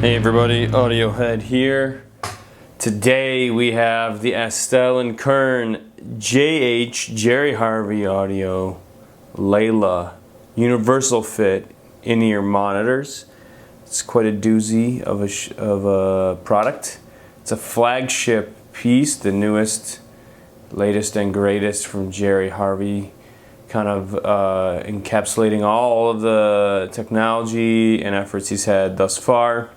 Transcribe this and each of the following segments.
Hey everybody, Audiohead here. Today we have the Astell and Kern JH Jerry Harvey Audio Layla Universal Fit in-ear monitors. It's quite a doozy of a product. It's a flagship piece, the newest, latest and greatest from Jerry Harvey, kind of encapsulating all of the technology and efforts he's had thus far.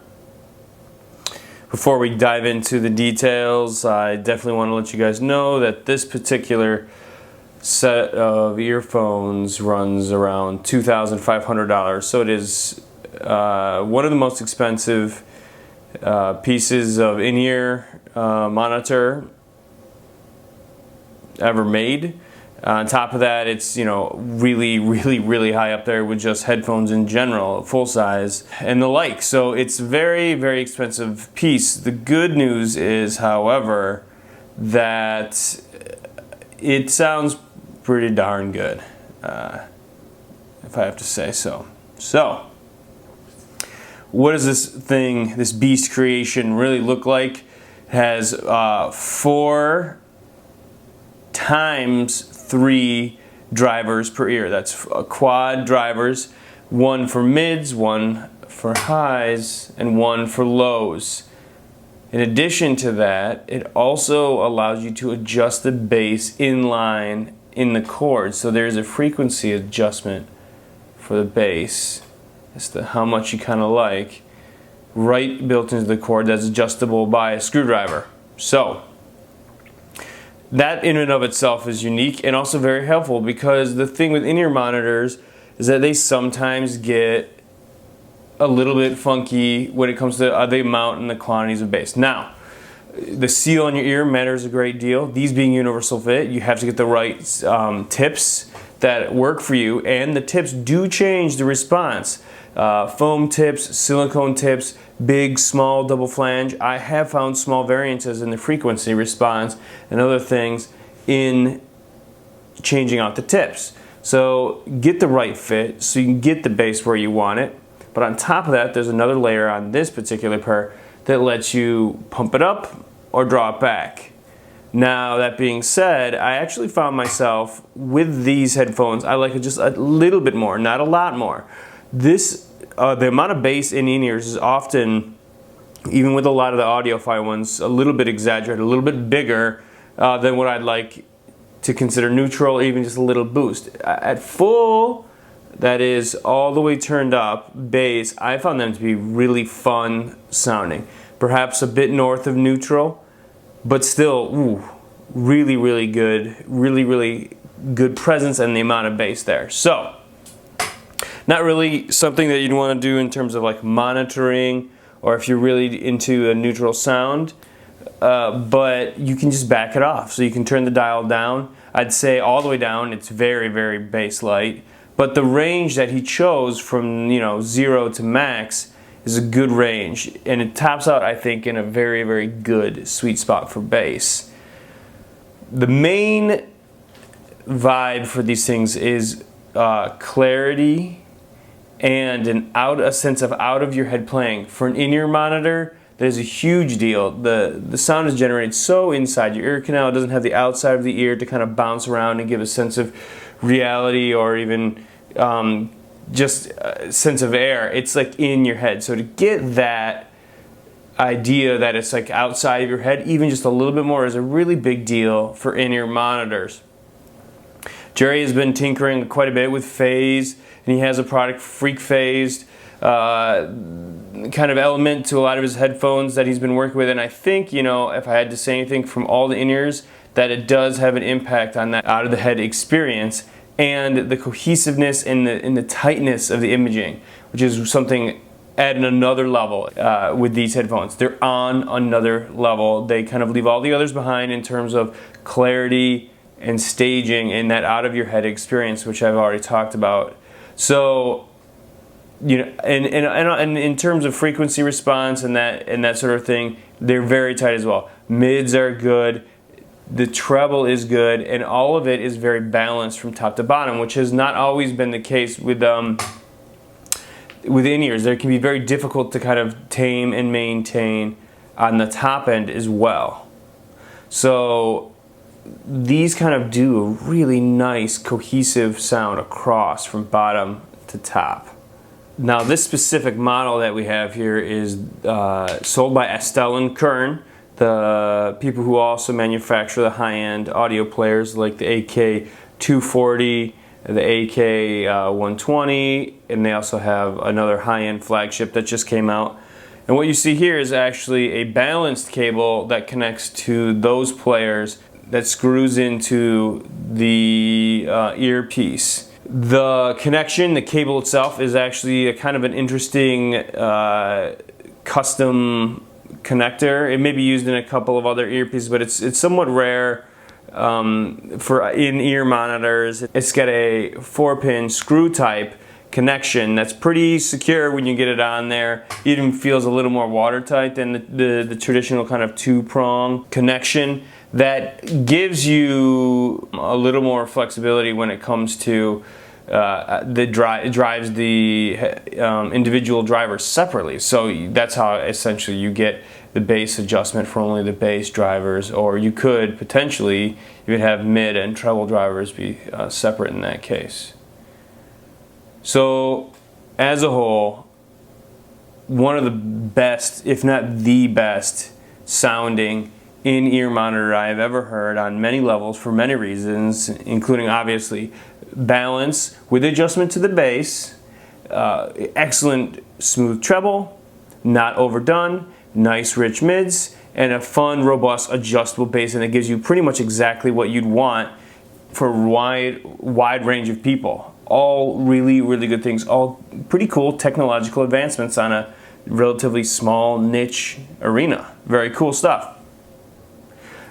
Before we dive into the details, I definitely want to let you guys know that this particular set of earphones runs around $2,500. So it is one of the most expensive pieces of in-ear monitor ever made. On top of that, it's really high up there with just headphones in general, full size and the like. So it's a very expensive piece. The good news is, however, that it sounds pretty darn good, if I have to say so. So, what does this thing, this beast creation, really look like? It has 4 times 3 drivers per ear. That's quad drivers, 1 for mids, 1 for highs, and 1 for lows. In addition to that, it also allows you to adjust the bass in line in the chord. So there's a frequency adjustment for the bass as to how much you kind of like, right built into the chord, that's adjustable by a screwdriver. So that in and of itself is unique and also very helpful, because the thing with in-ear monitors is that they sometimes get a little bit funky when it comes to the amount and the quantities of bass. Now, the seal on your ear matters a great deal. These being universal fit, you have to get the right tips that work for you, and the tips do change the response. Foam tips, silicone tips, big, small, double flange. I have found small variances in the frequency response and other things in changing out the tips. So get the right fit so you can get the bass where you want it. But on top of that, there's another layer on this particular pair that lets you pump it up or draw it back. Now, that being said, I actually found myself with these headphones, I like it just a little bit more, not a lot more. The amount of bass in in-ears is often, even with a lot of the audiophile ones, a little bit exaggerated, a little bit bigger than what I'd like to consider neutral, or even just a little boost. At full, that is all the way turned up, bass, I found them to be really fun sounding. Perhaps a bit north of neutral, but still, really good, really good presence and the amount of bass there. So, not really something that you'd want to do in terms of like monitoring, or if you're really into a neutral sound, but you can just back it off. So you can turn the dial down. I'd say all the way down, it's very bass light, but the range that he chose from 0 to max is a good range, and it tops out, I think, in a very good sweet spot for bass. The main vibe for these things is clarity and a sense of out of your head playing. For an in-ear monitor, that is a huge deal. The sound is generated so inside your ear canal. It doesn't have the outside of the ear to kind of bounce around and give a sense of reality, or even just a sense of air. It's like in your head. So to get that idea that it's like outside of your head, even just a little bit more, is a really big deal for in-ear monitors. Jerry has been tinkering quite a bit with phase, and he has a product, Freak Phased, kind of element to a lot of his headphones that he's been working with. And I think, if I had to say anything from all the in-ears, that it does have an impact on that out of the head experience and the cohesiveness and the tightness of the imaging, which is something at another level with these headphones. They're on another level. They kind of leave all the others behind in terms of clarity and staging and that out of your head experience, which I've already talked about. So, and in terms of frequency response and that sort of thing, they're very tight as well. Mids are good. The treble is good, and all of it is very balanced from top to bottom, which has not always been the case with with in-ears, they can be very difficult to kind of tame and maintain on the top end as well. So these kind of do a really nice cohesive sound across from bottom to top. Now this specific model that we have here is sold by Astell and Kern, the people who also manufacture the high-end audio players like the AK240, the AK120, and they also have another high-end flagship that just came out. And what you see here is actually a balanced cable that connects to those players that screws into the earpiece. The connection, the cable itself, is actually a kind of an interesting custom connector. It may be used in a couple of other earpieces, but it's somewhat rare for in-ear monitors. It's got a 4-pin screw type connection that's pretty secure when you get it on there. It even feels a little more watertight than the traditional kind of 2-prong connection. That gives you a little more flexibility when it comes to it drives the individual drivers separately. So that's how essentially you get the bass adjustment for only the bass drivers, or you could potentially even have mid and treble drivers be separate in that case. So as a whole, one of the best, if not the best, sounding in-ear monitor I have ever heard on many levels for many reasons, including obviously balance with adjustment to the bass, excellent smooth treble, not overdone, nice rich mids, and a fun, robust, adjustable bass, and it gives you pretty much exactly what you'd want for a wide range of people. All really, really good things, all pretty cool technological advancements on a relatively small niche arena. Very cool stuff.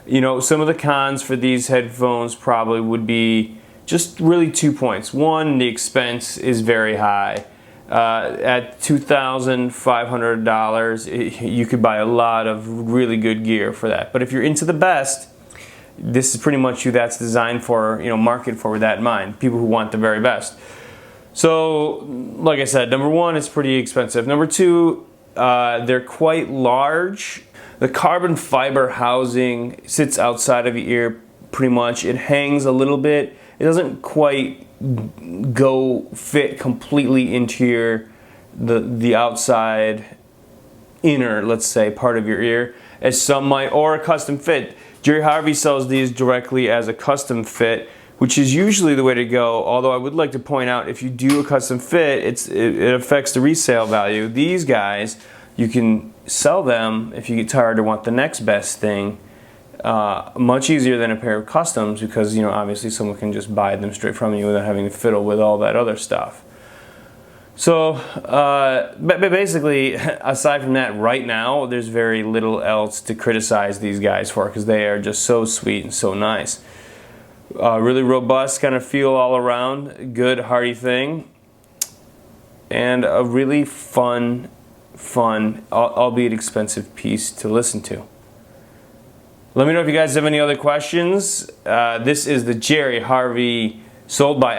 You know, some of the cons for these headphones probably would be just really 2 points. One, the expense is very high. At $2,500, you could buy a lot of really good gear for that. But if you're into the best, this is pretty much who that's designed for, market for with that in mind. People who want the very best. So, like I said, number one, it's pretty expensive. Number two, they're quite large. The carbon fiber housing sits outside of your ear pretty much. It hangs a little bit. It doesn't quite fit completely into the outside inner, let's say, part of your ear, as some might, or a custom fit. Jerry Harvey sells these directly as a custom fit, which is usually the way to go, although I would like to point out, if you do a custom fit, it affects the resale value. These guys, you can sell them if you get tired or want the next best thing, much easier than a pair of customs, because obviously someone can just buy them straight from you without having to fiddle with all that other stuff. So basically, aside from that, right now there's very little else to criticize these guys for, because they are just so sweet and so nice. Really robust kind of feel all around, good hearty thing, and a really fun, albeit expensive piece to listen to. Let me know if you guys have any other questions. This is the Jerry Harvey, sold by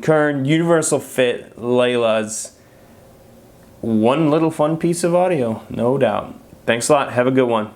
Kern, Universal Fit Layla's. One little fun piece of audio, no doubt. Thanks a lot. Have a good one.